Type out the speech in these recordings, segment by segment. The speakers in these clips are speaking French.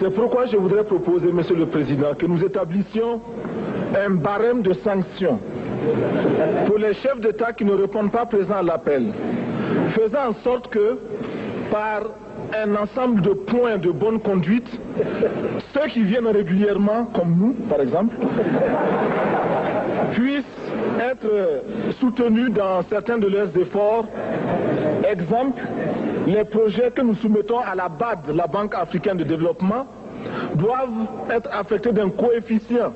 C'est pourquoi je voudrais proposer, Monsieur le Président, que nous établissions un barème de sanctions pour les chefs d'État qui ne répondent pas présents à l'appel, faisant en sorte que, par un ensemble de points de bonne conduite, ceux qui viennent régulièrement, comme nous par exemple, puissent être soutenus dans certains de leurs efforts. Exemple, les projets que nous soumettons à la BAD, la Banque africaine de développement, doivent être affectés d'un coefficient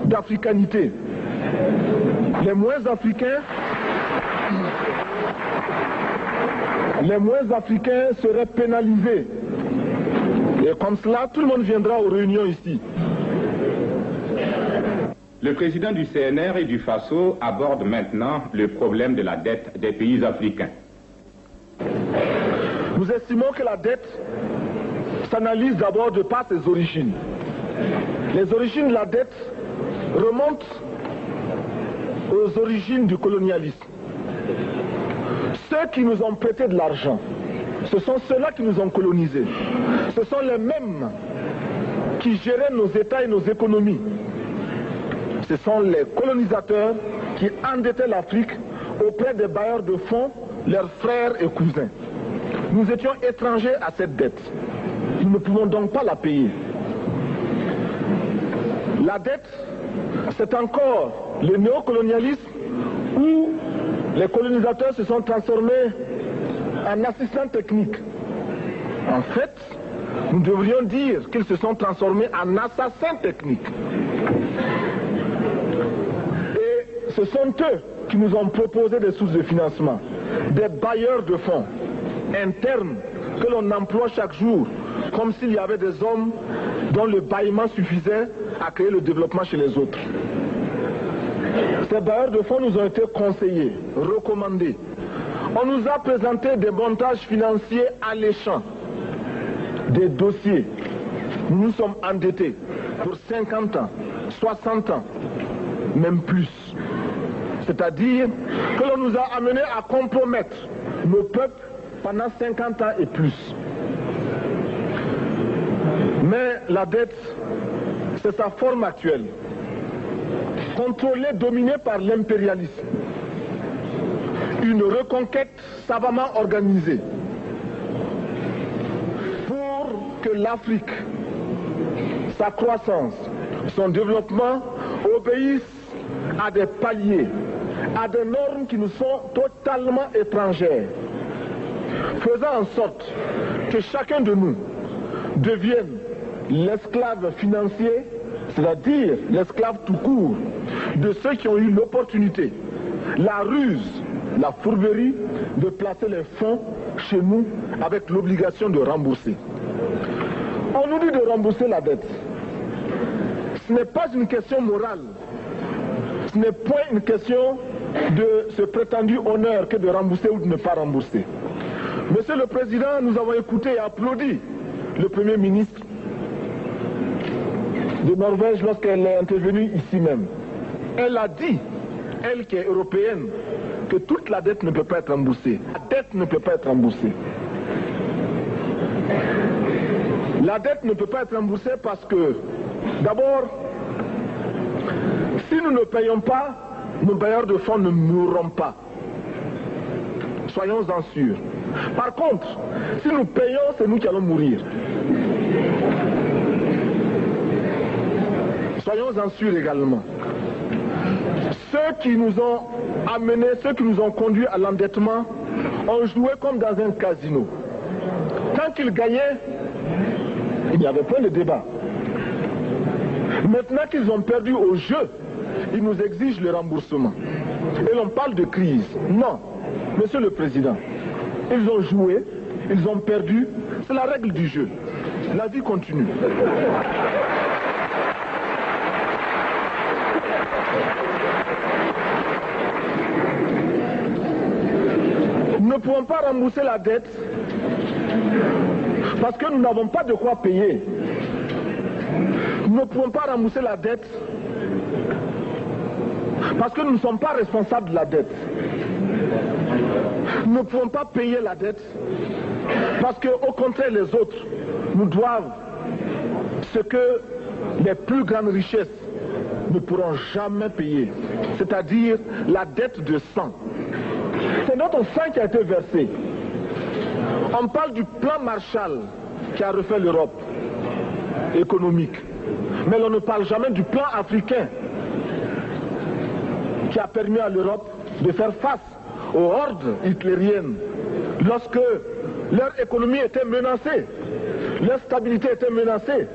d'africanité. Les moins africains seraient pénalisés. Et comme cela, tout le monde viendra aux réunions ici. Le président du CNR et du FASO aborde maintenant le problème de la dette des pays africains. Nous estimons que la dette s'analyse d'abord de par ses origines. Les origines de la dette remontent aux origines du colonialisme. Ceux qui nous ont prêté de l'argent, ce sont ceux-là qui nous ont colonisés. Ce sont les mêmes qui géraient nos États et nos économies. Ce sont les colonisateurs qui endettaient l'Afrique auprès des bailleurs de fonds, leurs frères et cousins. Nous étions étrangers à cette dette. Nous ne pouvons donc pas la payer. La dette, c'est encore le néocolonialisme où les colonisateurs se sont transformés en assistants techniques. En fait, nous devrions dire qu'ils se sont transformés en assassins techniques. Et ce sont eux qui nous ont proposé des sources de financement, des bailleurs de fonds internes que l'on emploie chaque jour, comme s'il y avait des hommes dont le bâillement suffisait à créer le développement chez les autres. Ces bailleurs de fonds nous ont été conseillés, recommandés. On nous a présenté des montages financiers alléchants, des dossiers. Nous nous sommes endettés pour 50 ans, 60 ans, même plus. C'est-à-dire que l'on nous a amenés à compromettre nos peuples pendant 50 ans et plus. Mais la dette, c'est sa forme actuelle. Contrôlée, dominée par l'impérialisme. Une reconquête savamment organisée pour que l'Afrique, sa croissance, son développement obéissent à des paliers, à des normes qui nous sont totalement étrangères, faisant en sorte que chacun de nous devienne l'esclave financier, c'est-à-dire l'esclave tout court, de ceux qui ont eu l'opportunité, la ruse, la fourberie de placer les fonds chez nous avec l'obligation de rembourser. On nous dit de rembourser la dette. Ce n'est pas une question morale. Ce n'est point une question de ce prétendu honneur que de rembourser ou de ne pas rembourser. Monsieur le Président, nous avons écouté et applaudi le Premier ministre de Norvège lorsqu'elle est intervenue ici même. Elle a dit, elle qui est européenne, que toute la dette ne peut pas être remboursée. La dette ne peut pas être remboursée. La dette ne peut pas être remboursée parce que, d'abord, si nous ne payons pas, nos bailleurs de fonds ne mourront pas. Soyons-en sûrs. Par contre, si nous payons, c'est nous qui allons mourir. Soyons-en sûrs également. Ceux qui nous ont amenés, ceux qui nous ont conduits à l'endettement, ont joué comme dans un casino. Tant qu'ils gagnaient, il n'y avait pas de débat. Maintenant qu'ils ont perdu au jeu, ils nous exigent le remboursement. Et l'on parle de crise. Non, Monsieur le Président, ils ont joué, ils ont perdu, c'est la règle du jeu. La vie continue. Nous ne pouvons pas rembourser la dette parce que nous n'avons pas de quoi payer. Nous ne pouvons pas rembourser la dette parce que nous ne sommes pas responsables de la dette. Nous ne pouvons pas payer la dette parce qu'au contraire les autres nous doivent ce que les plus grandes richesses ne pourront jamais payer, c'est-à-dire la dette de sang. C'est notre sang qui a été versé. On parle du plan Marshall qui a refait l'Europe économique, mais on ne parle jamais du plan africain qui a permis à l'Europe de faire face aux hordes hitlériennes lorsque leur économie était menacée, leur stabilité était menacée.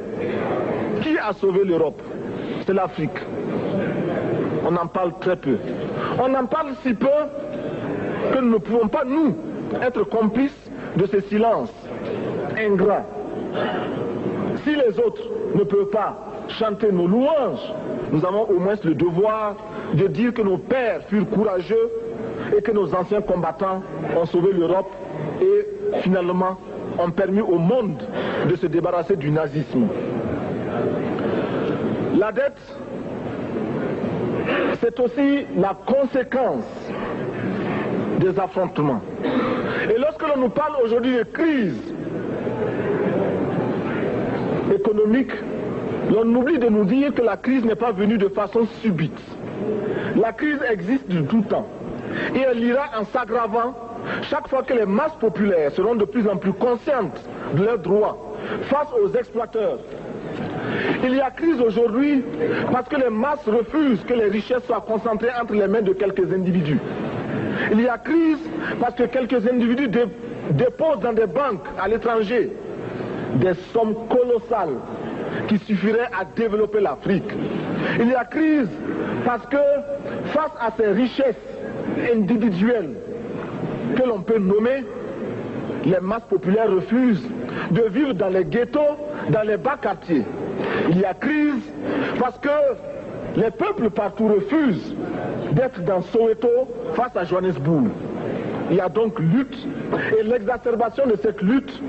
Qui a sauvé l'Europe? C'est l'Afrique. On en parle très peu. On en parle si peu que nous ne pouvons pas, nous, être complices de ce silence ingrat. Si les autres ne peuvent pas chanter nos louanges, nous avons au moins le devoir de dire que nos pères furent courageux et que nos anciens combattants ont sauvé l'Europe et finalement ont permis au monde de se débarrasser du nazisme. La dette, c'est aussi la conséquence des affrontements. Et lorsque l'on nous parle aujourd'hui de crise économique, l'on oublie de nous dire que la crise n'est pas venue de façon subite. La crise existe de tout temps. Et elle ira en s'aggravant chaque fois que les masses populaires seront de plus en plus conscientes de leurs droits face aux exploiteurs. Il y a crise aujourd'hui parce que les masses refusent que les richesses soient concentrées entre les mains de quelques individus. Il y a crise parce que quelques individus déposent dans des banques à l'étranger des sommes colossales qui suffiraient à développer l'Afrique. Il y a crise parce que face à ces richesses individuelles que l'on peut nommer, les masses populaires refusent de vivre dans les ghettos, dans les bas quartiers. Il y a crise parce que les peuples partout refusent d'être dans Soweto face à Johannesburg. Il y a donc lutte et l'exacerbation de cette lutte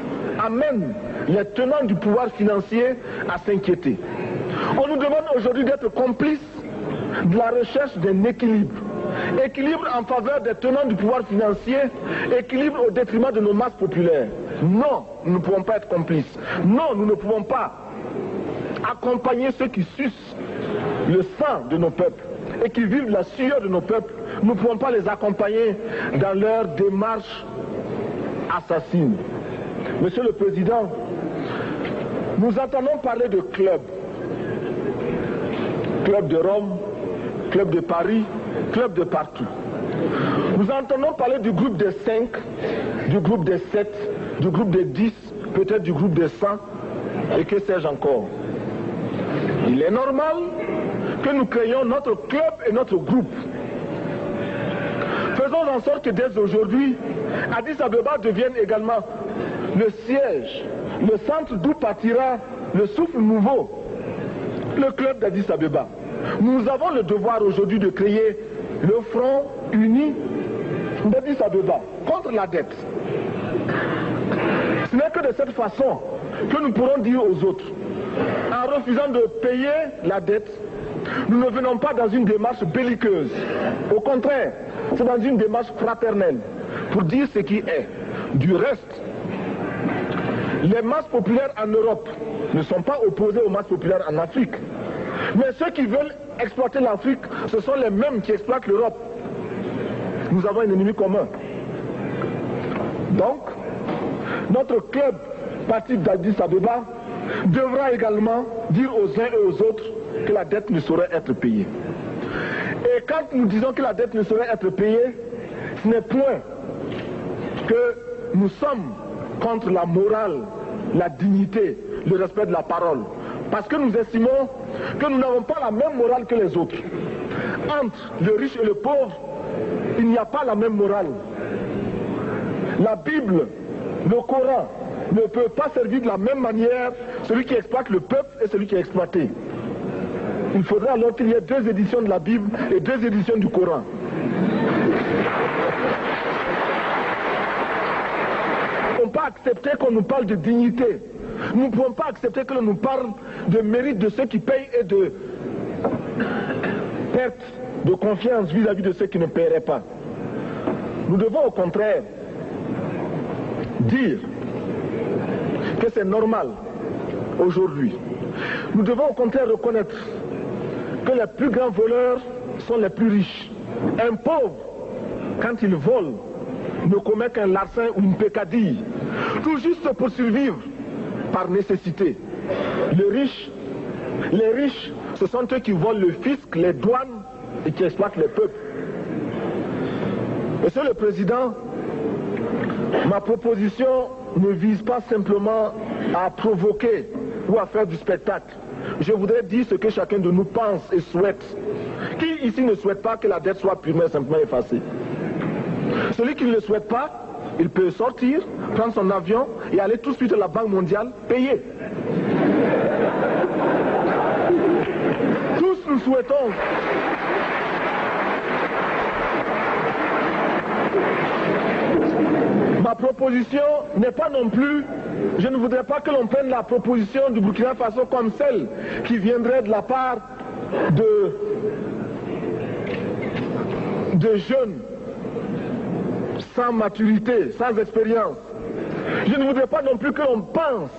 amène les tenants du pouvoir financier à s'inquiéter. On nous demande aujourd'hui d'être complices de la recherche d'un équilibre. Équilibre en faveur des tenants du pouvoir financier, équilibre au détriment de nos masses populaires. Non, nous ne pouvons pas être complices. Non, nous ne pouvons pas accompagner ceux qui sucent le sang de nos peuples et qui vivent la sueur de nos peuples. Nous ne pouvons pas les accompagner dans leur démarche assassine. Monsieur le Président, nous entendons parler de clubs. Club de Rome, club de Paris, club de partout. Nous entendons parler du groupe des 5, du groupe des 7, du groupe des 10, peut-être du groupe des 100, et que sais-je encore. Il est normal que nous créions notre club et notre groupe. Faisons en sorte que dès aujourd'hui, Addis Abeba devienne également le siège, le centre d'où partira le souffle nouveau, le club d'Addis Abeba. Nous avons le devoir aujourd'hui de créer le front uni d'Addis Abeba contre la dette. Ce n'est que de cette façon que nous pourrons dire aux autres, en refusant de payer la dette, nous ne venons pas dans une démarche belliqueuse. Au contraire, c'est dans une démarche fraternelle pour dire ce qui est. Du reste, les masses populaires en Europe ne sont pas opposées aux masses populaires en Afrique. Mais ceux qui veulent exploiter l'Afrique, ce sont les mêmes qui exploitent l'Europe. Nous avons un ennemi commun. Donc, notre club parti d'Addis Abeba devra également dire aux uns et aux autres que la dette ne saurait être payée. Et quand nous disons que la dette ne saurait être payée, ce n'est point que nous sommes contre la morale, la dignité, le respect de la parole. Parce que nous estimons que nous n'avons pas la même morale que les autres. Entre le riche et le pauvre, il n'y a pas la même morale. La Bible, le Coran, ne peut pas servir de la même manière celui qui exploite le peuple et celui qui est exploité. Il faudrait alors qu'il y ait 2 éditions de la Bible et 2 éditions du Coran. Nous ne pouvons pas accepter qu'on nous parle de dignité. Nous ne pouvons pas accepter que l'on nous parle de mérite de ceux qui payent et de perte de confiance vis-à-vis de ceux qui ne paieraient pas. Nous devons au contraire dire que c'est normal aujourd'hui. Nous devons au contraire reconnaître que les plus grands voleurs sont les plus riches. Un pauvre, quand il vole, ne commet qu'un larcin ou une peccadille, tout juste pour survivre par nécessité. Les riches, ce sont eux qui volent le fisc, les douanes et qui exploitent les peuples. Monsieur le Président, ma proposition ne vise pas simplement à provoquer ou à faire du spectacle. Je voudrais dire ce que chacun de nous pense et souhaite. Qui ici ne souhaite pas que la dette soit purement et simplement effacée? Celui qui ne le souhaite pas, il peut sortir, prendre son avion et aller tout de suite à la Banque mondiale payer. Tous nous souhaitons ma proposition n'est pas non plus, je ne voudrais pas que l'on prenne la proposition du Burkina Faso comme celle qui viendrait de la part de jeunes sans maturité, sans expérience. Je ne voudrais pas non plus que l'on pense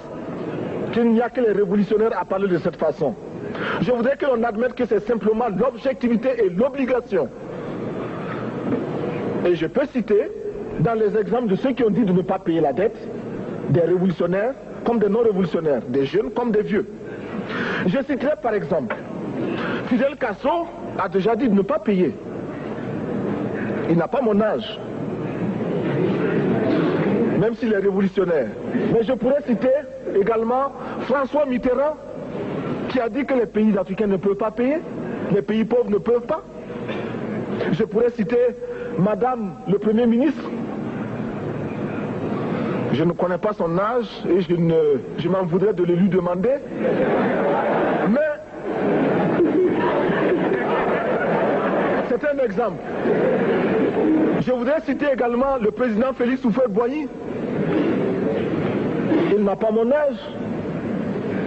qu'il n'y a que les révolutionnaires à parler de cette façon. Je voudrais que l'on admette que c'est simplement l'objectivité et l'obligation. Et je peux citer, dans les exemples de ceux qui ont dit de ne pas payer la dette, des révolutionnaires comme des non-révolutionnaires, des jeunes comme des vieux. Je citerai par exemple, Fidel Castro a déjà dit de ne pas payer. Il n'a pas mon âge, même s'il est révolutionnaire. Mais je pourrais citer également François Mitterrand, qui a dit que les pays africains ne peuvent pas payer, les pays pauvres ne peuvent pas. Je pourrais citer Madame le Premier ministre. Je ne connais pas son âge et je m'en voudrais de le lui demander. Mais c'est un exemple. Je voudrais citer également le président Félix Houphouët-Boigny. Il n'a pas mon âge.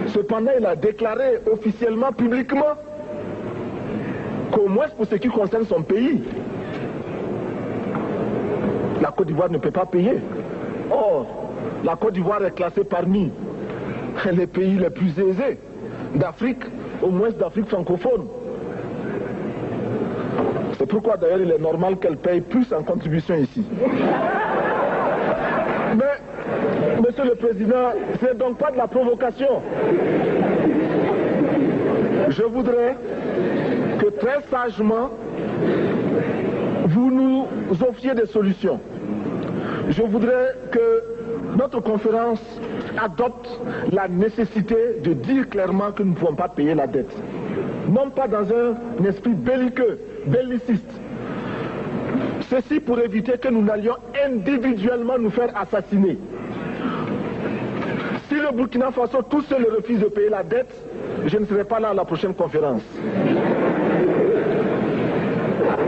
Cependant, il a déclaré officiellement, publiquement, qu'au moins pour ce qui concerne son pays, la Côte d'Ivoire ne peut pas payer. Or, la Côte d'Ivoire est classée parmi les pays les plus aisés d'Afrique, au moins d'Afrique francophone. C'est pourquoi d'ailleurs il est normal qu'elle paye plus en contribution ici. Mais, Monsieur le Président, ce n'est donc pas de la provocation. Je voudrais que très sagement, vous nous offriez des solutions. Je voudrais que notre conférence adopte la nécessité de dire clairement que nous ne pouvons pas payer la dette. Non pas dans un esprit belliqueux, belliciste. Ceci pour éviter que nous n'allions individuellement nous faire assassiner. Si le Burkina Faso tout seul refuse de payer la dette, je ne serai pas là à la prochaine conférence.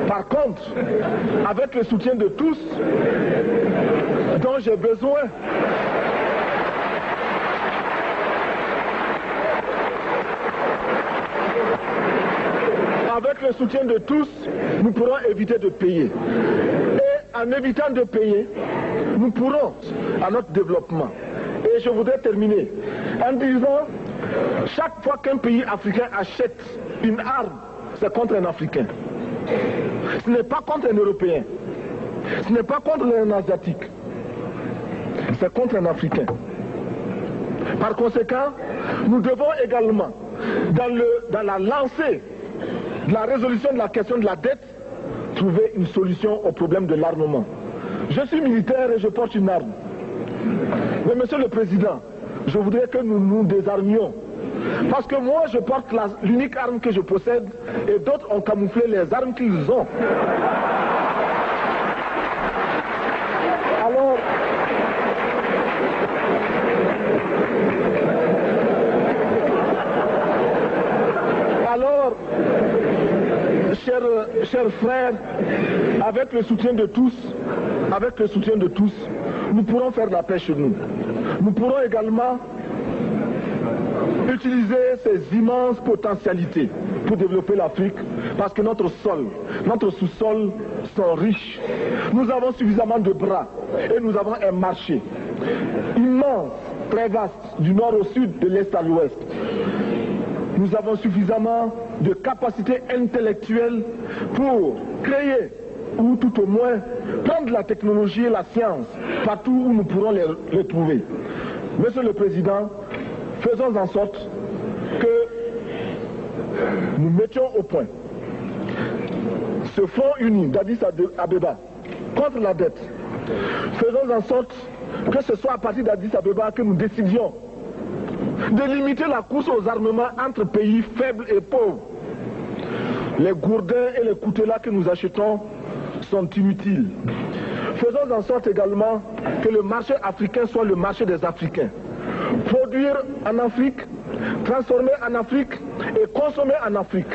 Par contre, avec le soutien de tous, dont j'ai besoin, avec le soutien de tous, nous pourrons éviter de payer. Et en évitant de payer, nous pourrons à notre développement. Et je voudrais terminer en disant, chaque fois qu'un pays africain achète une arme, c'est contre un Africain. Ce n'est pas contre un Européen. Ce n'est pas contre un Asiatique. C'est contre un Africain. Par conséquent, nous devons également, dans la lancée de la résolution de la question de la dette, trouver une solution au problème de l'armement. Je suis militaire et je porte une arme. Mais Monsieur le Président, je voudrais que nous nous désarmions. Parce que moi, je porte l'unique arme que je possède et d'autres ont camouflé les armes qu'ils ont. Alors, chers frères, avec le soutien de tous, nous pourrons faire la paix chez nous. Nous pourrons également utiliser ces immenses potentialités pour développer l'Afrique, parce que notre sol, notre sous-sol sont riches. Nous avons suffisamment de bras et nous avons un marché immense très vaste, du nord au sud, de l'est à l'ouest. Nous avons suffisamment de capacités intellectuelles pour créer, ou tout au moins prendre la technologie et la science partout où nous pourrons les trouver. Monsieur le Président, faisons en sorte que nous mettions au point ce front uni d'Addis Abeba contre la dette. Faisons en sorte que ce soit à partir d'Addis Abeba que nous décidions de limiter la course aux armements entre pays faibles et pauvres. Les gourdins et les coutelas que nous achetons sont inutiles. Faisons en sorte également que le marché africain soit le marché des Africains. Produire en Afrique, transformer en Afrique et consommer en Afrique.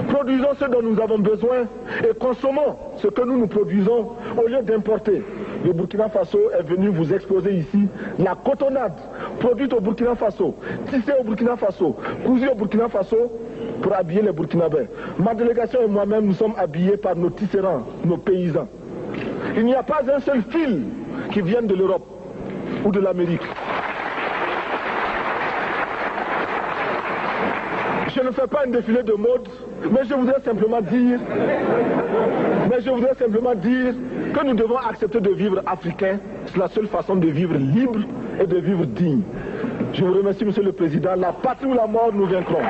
Produisons ce dont nous avons besoin et consommons ce que nous produisons au lieu d'importer. Le Burkina Faso est venu vous exposer ici la cotonnade produite au Burkina Faso, tissée au Burkina Faso, cousue au Burkina Faso pour habiller les Burkinabés. Ma délégation et moi-même, nous sommes habillés par nos tisserands, nos paysans. Il n'y a pas un seul fil qui vienne de l'Europe ou de l'Amérique. Je ne fais pas un défilé de mode, mais je voudrais simplement dire que nous devons accepter de vivre africain. C'est la seule façon de vivre libre et de vivre digne. Je vous remercie, Monsieur le Président. La patrie ou la mort, nous vaincrons.